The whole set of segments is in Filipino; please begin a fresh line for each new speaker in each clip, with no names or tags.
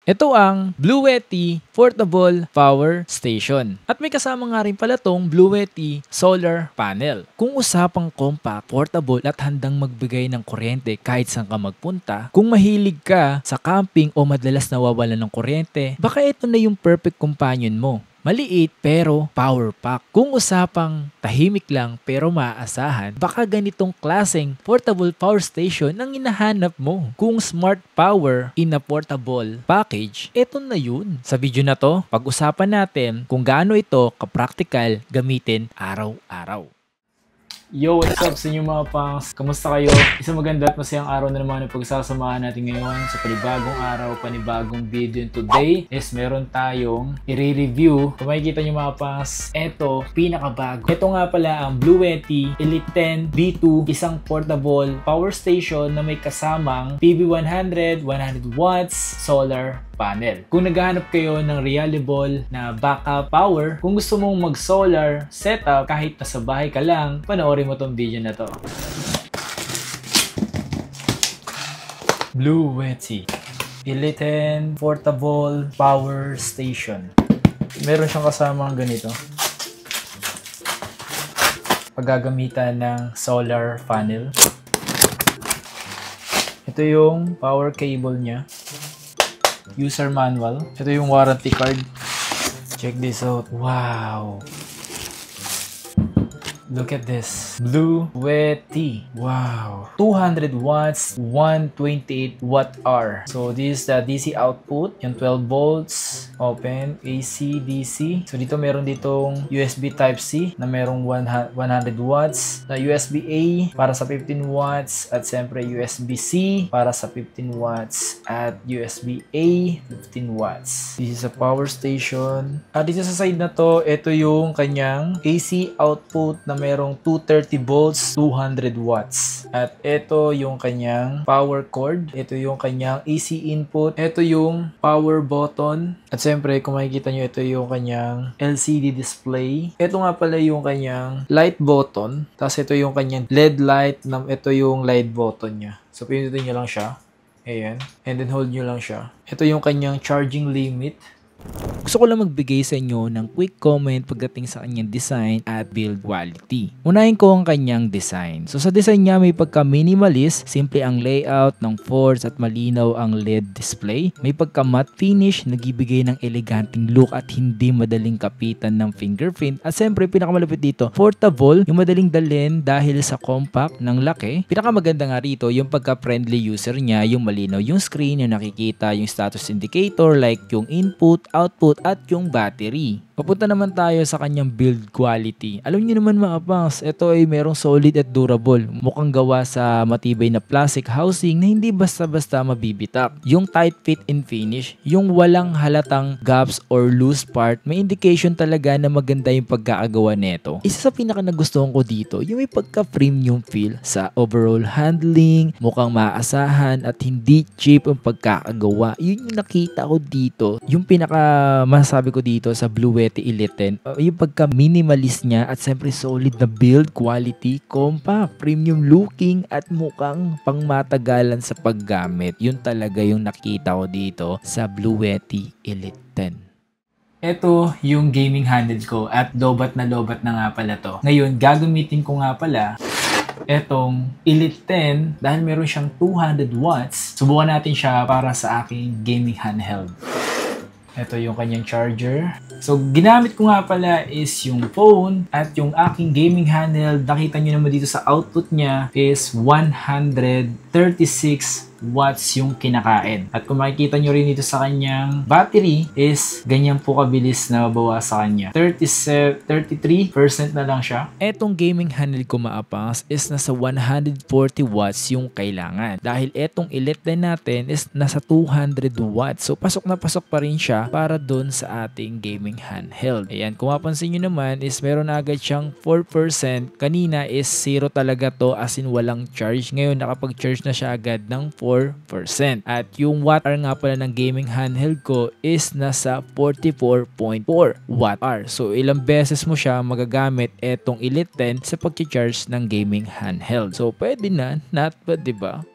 Ito ang Bluetti Portable Power Station. At may kasama nga rin pala tong Bluetti Solar Panel. Kung usapang compact, portable at handang magbigay ng kuryente kahit saan ka magpunta, kung mahilig ka sa camping o madalas nawawalan ng kuryente, baka ito na yung perfect companion mo. Maliit pero power pack. Kung usapang tahimik lang pero maaasahan, baka ganitong klaseng portable power station ang hinahanap mo. Kung smart power in a portable package, eto na yun. Sa video na to, pag-usapan natin kung gaano ito ka-practical gamitin araw-araw. Yo, what's up sa inyo mga pangs? Kamusta kayo? Isang maganda at masayang araw na naman ang pagsasamahan natin ngayon sa panibagong araw, panibagong video. And today is meron tayong i-review. Kung makikita nyo mga pangs, eto, pinakabago. Ito nga pala ang Bluetti Elite 10 B2, isang portable power station na may kasamang PV100, 100 watts solar panel. Kung naghahanap kayo ng reliable na backup power, kung gusto mong mag-solar setup kahit nasa bahay ka lang, panoorin mo tong video na to. Bluetti Elite 10 Portable Power Station. Meron siyang kasamang ganito. Paggagamitan ng solar panel. Ito yung power cable niya. User manual. Ito yung warranty card. Check this out. Wow! Look at this. Bluetti. Wow. 200 watts, 128 watt-hour. So, this is the DC output. Yung 12 volts. Open. AC, DC. So, dito meron ditong USB Type-C na merong 100 watts. Na USB-A para sa 15 watts. At siyempre, USB-C para sa 15 watts. At USB-A, 15 watts. This is a power station. At dito sa side na to, ito yung kanyang AC output na merong 230 volts, 200 watts. At ito yung kanyang power cord. Ito yung kanyang AC input. Ito yung power button. At siyempre, kung makikita nyo, ito yung kanyang LCD display. Ito nga pala yung kanyang light button. Tapos ito yung kanyang LED light. Ito yung light button niya. So, pinutin nyo lang siya. Ayan. And then hold nyo lang siya. Ito yung kanyang charging limit. Gusto ko lang magbigay sa inyo ng quick comment pagdating sa kanyang design at build quality. Unahin ko ang kanyang design. So sa design niya may pagka-minimalist, simple ang layout ng force at malinaw ang LED display. May pagka-matte finish, nagbibigay ng eleganting look at hindi madaling kapitan ng fingerprint. At siyempre pinakamalapit dito, portable, yung madaling dalhin dahil sa compact ng laki. Pinakamaganda nga rito yung pagka-friendly user niya, yung malinaw yung screen, yung nakikita yung status indicator like yung input, output at yung battery. Papunta naman tayo sa kanyang build quality. Alam niyo naman mga pangs, ito ay merong solid at durable. Mukhang gawa sa matibay na plastic housing na hindi basta-basta mabibitak. Yung tight fit and finish, yung walang halatang gaps or loose part, may indication talaga na maganda yung pagkakagawa nito. Isa sa pinaka nagustuhan ko dito, yung may pagka-premium feel sa overall handling, mukhang maaasahan at hindi cheap ang pagkakagawa. Yun yung nakita ko dito. Yung pinaka masasabi ko dito sa Bluetti Elite 10, yung pagka-minimalist niya at siyempre solid na build quality, compact, premium looking at mukhang pangmatagalan sa paggamit. Yun talaga yung nakita ko dito sa Bluetti Elite 10. Ito yung gaming handle ko at lobat na nga pala to. Ngayon, gagamitin ko nga pala etong Elite 10 dahil meron siyang 200 watts. Subukan natin siya para sa aking gaming handheld. Ito yung kanyang charger. So, ginamit ko nga pala is yung phone at yung aking gaming handheld. Nakita nyo naman dito sa output niya is 136 watts yung kinakain. At kung makikita nyo rin dito sa kanyang battery is ganyan po kabilis na mabawa sa kanya. 33% na lang siya. Etong gaming handle ko maapangas is nasa 140 watts yung kailangan. Dahil etong Elite 10 natin is nasa 200 watts. So pasok na pasok pa rin siya para doon sa ating gaming handheld. Ayan, kung mapansin nyo naman is meron na agad siyang 4%. Kanina is 0 talaga to as in walang charge. Ngayon nakapag-charge na siya agad ng 4%. At yung watt-hour nga pala ng gaming handheld ko is nasa 44.4 watt-hour. So ilang beses mo siya magagamit etong Elite 10 sa pag-charge ng gaming handheld. So pwede na, not bad, diba?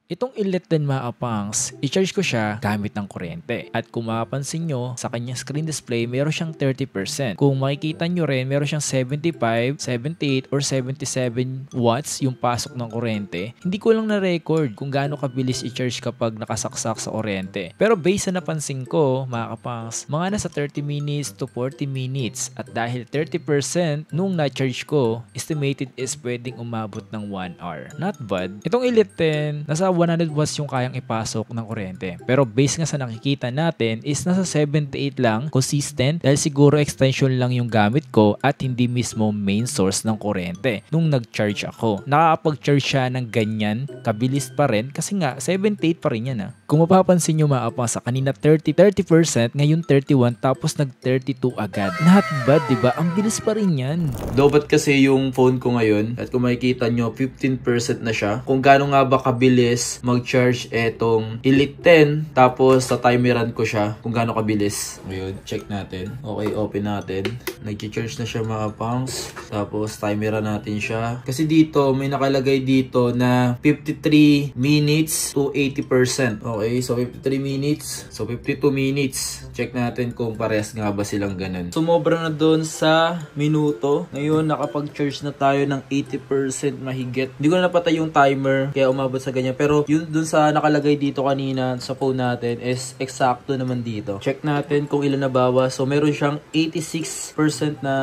Itong Elite 10 mga kapangs, i-charge ko siya gamit ng kuryente. At kung mapapansin nyo, sa kanyang screen display, meron siyang 30%. Kung makikita nyo rin, meron siyang 75, 78, or 77 watts yung pasok ng kuryente. Hindi ko lang na-record kung gaano kabilis i-charge kapag nakasaksak sa kuryente. Pero based sa napansin ko, mga kapangs, mga nasa 30 minutes to 40 minutes. At dahil 30% nung na-charge ko, estimated is pwedeng umabot ng 1 hour. Not bad. Itong Elite 10, nasa 100 watts yung kayang ipasok ng kuryente. Pero base nga sa nakikita natin is nasa 78 lang, consistent, dahil siguro extension lang yung gamit ko at hindi mismo main source ng kuryente nung nag-charge ako. Nakakapag-charge siya ng ganyan, kabilis pa rin kasi nga 78 pa rin yan. Kung mapapansin nyo mga kapangsa, kanina 30%, ngayon 31, tapos nag-32 agad. Not bad, diba? Ang bilis pa rin yan.
Lobat kasi yung phone ko ngayon at kung makikita nyo 15% na siya. Kung gaano nga ba kabilis mag-charge etong Elite 10, tapos sa timeran ko siya kung gaano kabilis. Ngayon, check natin. Okay, open natin. Nag-charge na siya mga pangs. Tapos timeran natin siya. Kasi dito, may nakalagay dito na 53 minutes to 80%. Okay, so 53 minutes. So 52 minutes. Check natin kung parehas nga ba silang ganun. Sumobra na doon sa minuto. Ngayon, nakapag-charge na tayo ng 80% mahigit. Hindi ko na napatay yung timer, kaya umabot sa ganyan. Pero yun dun sa nakalagay dito kanina sa phone natin is eksakto naman dito. Check natin kung ilan na bawas. So meron siyang 86% na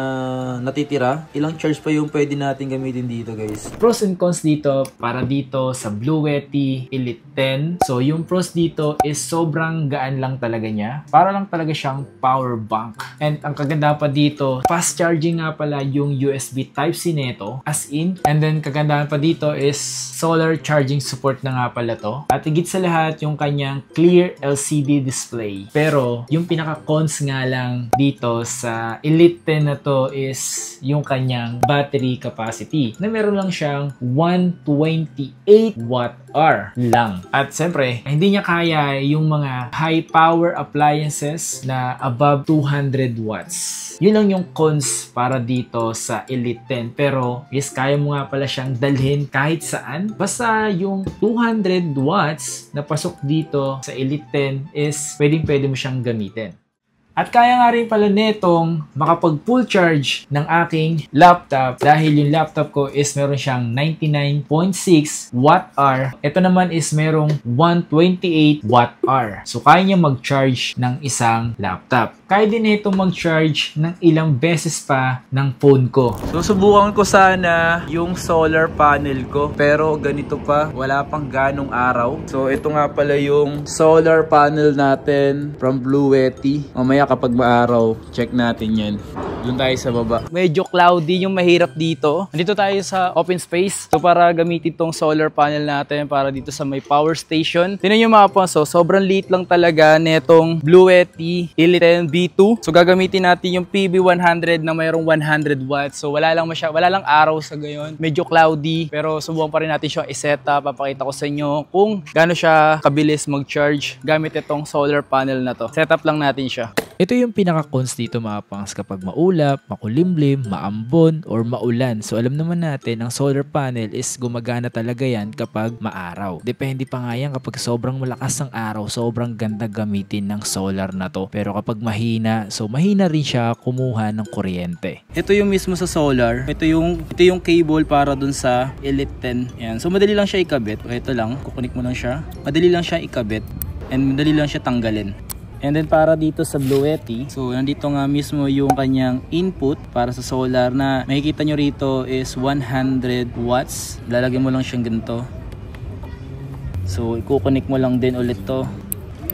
natitira. Ilang charge pa yung pwede natin gamitin dito, guys?
Pros and cons dito para dito sa Blue Yeti Elite 10. So yung pros dito is sobrang gaan lang talaga niya. Para lang talaga siyang power bank. And ang kaganda pa dito, fast charging nga pala yung USB Type-C nito. As in. And then kagandahan pa dito is solar charging support na nga pala to. At higit sa lahat, yung kanyang clear LCD display. Pero, yung pinaka-cons nga lang dito sa Elite 10 na to is yung kanyang battery capacity. Na meron lang siyang 128 Watt-hour lang. At siyempre, hindi niya kaya yung mga high power appliances na above 200 watts. Yun lang yung cons para dito sa Elite 10. Pero, yes, kaya mo nga pala siyang dalhin kahit saan. Basta yung 200 watts na pasok dito sa Elite 10 is pwede mo siyang gamitin. At kaya nga rin pala netong makapag full charge ng aking laptop dahil yung laptop ko is meron siyang 99.6 Watt-hour. Ito naman is merong 128 Watt-hour. So kaya niya mag-charge ng isang laptop. Kaya din ito mag-charge ng ilang beses pa ng phone ko.
So subukan ko sana yung solar panel ko, pero ganito pa, wala pang ganong araw. So ito nga pala yung solar panel natin from Blue Yeti. Mamaya kapag maaraw, check natin yan. Doon tayo sa baba. Medyo cloudy yung mahirap dito. Nandito tayo sa open space. So para gamitin tong solar panel natin para dito sa may power station. Tingnan nyo mga panso, sobrang liit lang talaga netong Blue Yeti Elite 10 V2. So gagamitin natin yung PB100 na mayroong 100 watts. So wala lang araw sa gayon. Medyo cloudy, pero subukan pa rin natin siya i-set up. Papakita ko sa inyo kung gaano siya kabilis mag-charge gamit itong solar panel na to. Set up lang natin siya.
Ito yung pinaka-cons dito mga pangs kapag maulap, makulimlim, maambon, or maulan. So alam naman natin, ang solar panel is gumagana talaga yan kapag maaraw. Depende pa nga yan kapag sobrang malakas ang araw, sobrang ganda gamitin ng solar na to. Pero kapag mahina, so mahina rin siya kumuha ng kuryente.
Ito yung mismo sa solar. Ito yung cable para dun sa Elite 10. Yan. So madali lang siya ikabit. Ito lang, kukunik mo lang siya. Madali lang siya ikabit and madali lang siya tanggalin. And then para dito sa Blue Yeti, so nandito nga mismo yung kanyang input para sa solar na makikita nyo rito is 100 watts. Lalagyan mo lang siyang ganito. So ikukunik mo lang din ulit to.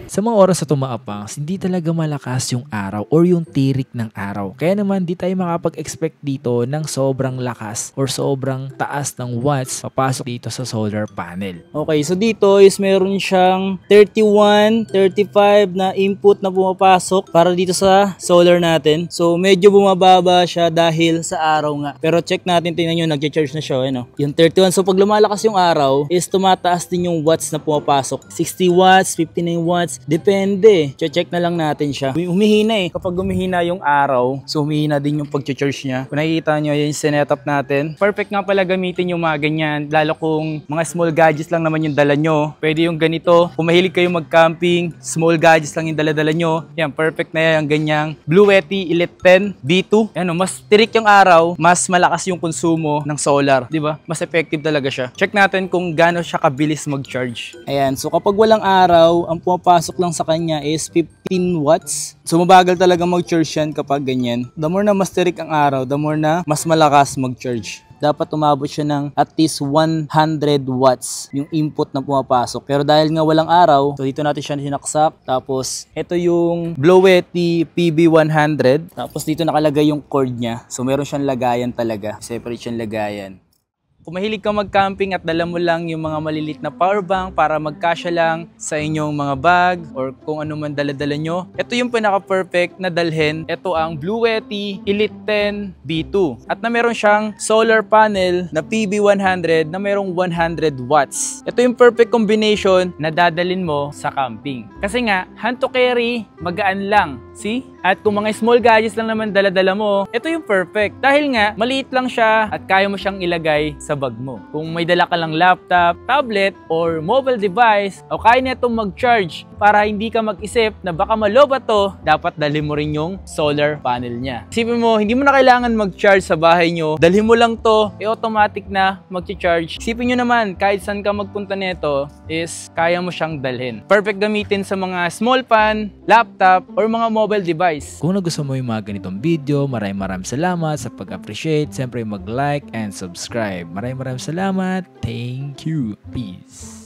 Sa mga oras na tumaapang, hindi talaga malakas yung araw or yung tirik ng araw. Kaya naman di tayo makapag-expect dito ng sobrang lakas or sobrang taas ng watts papasok dito sa solar panel.
Okay, so dito is meron siyang 31, 35 na input na pumapasok para dito sa solar natin. So medyo bumababa siya dahil sa araw nga. Pero check natin, tingnan nyo, nag-charge na siya. Ano? Yung 31, so pag lumalakas yung araw is tumataas din yung watts na pumapasok. 60 watts, 59 watts,
guys. Depende. Check na lang natin siya. Humihina eh. Kapag humihina yung araw, so humihina din yung pag-charge niya. Kung nakikita nyo, yung setup natin. Perfect nga pala gamitin yung mga ganyan. Lalo kung mga small gadgets lang naman yung dala nyo. Pwede yung ganito. Kung mahilig kayo mag-camping, small gadgets lang yung dala-dala nyo. Yan, perfect na yan. Ganyang Blue Yeti Elite 10 B2. Yan, mas tirik yung araw, mas malakas yung konsumo ng solar. Diba? Mas effective talaga siya. Check natin kung gaano siya kabilis mag-charge. Ayan, so kapag walang araw, ang pumapasok lang sa kanya is 15 watts. So mabagal talaga mag-charge yan kapag ganyan. The more na mas tirik ang araw, the more na mas malakas mag-charge. Dapat umabot siya ng at least 100 watts yung input na pumapasok. Pero dahil nga walang araw, so dito natin siya sinaksak. Tapos ito yung Blue Yeti PB100. Tapos dito nakalagay yung cord niya. So meron siyang lagayan talaga. Separate siyang lagayan. Kung mahilig ka mag-camping at dala mo lang yung mga malilit na power bank para magkasya lang sa inyong mga bag or kung ano man dala-dala nyo, ito yung pinaka-perfect na dalhin. Ito ang Blue Yeti Elite 10 B2. At na meron siyang solar panel na PB100 na merong 100 watts. Ito yung perfect combination na dadalhin mo sa camping. Kasi nga, hand to carry, magaan lang. See? At kung mga small gadgets lang naman dala-dala mo, ito yung perfect. Dahil nga, maliit lang siya at kaya mo siyang ilagay sa bag mo. Kung may dala ka lang laptop, tablet, or mobile device, o kaya na itong mag-charge para hindi ka mag-isip na baka malobat to, dapat dalhin mo rin yung solar panel niya. Isipin mo, hindi mo na kailangan mag-charge sa bahay nyo. Dalhin mo lang to, automatic na mag-charge. Isipin nyo naman, kahit saan ka magpunta nito, is kaya mo siyang dalhin. Perfect gamitin sa mga small pan, laptop, or mga mobile device.
Kung nagustuhan mo yung mga ganitong video, maraming salamat sa pag-appreciate. Siyempre mag-like and subscribe. Maraming salamat. Thank you. Peace.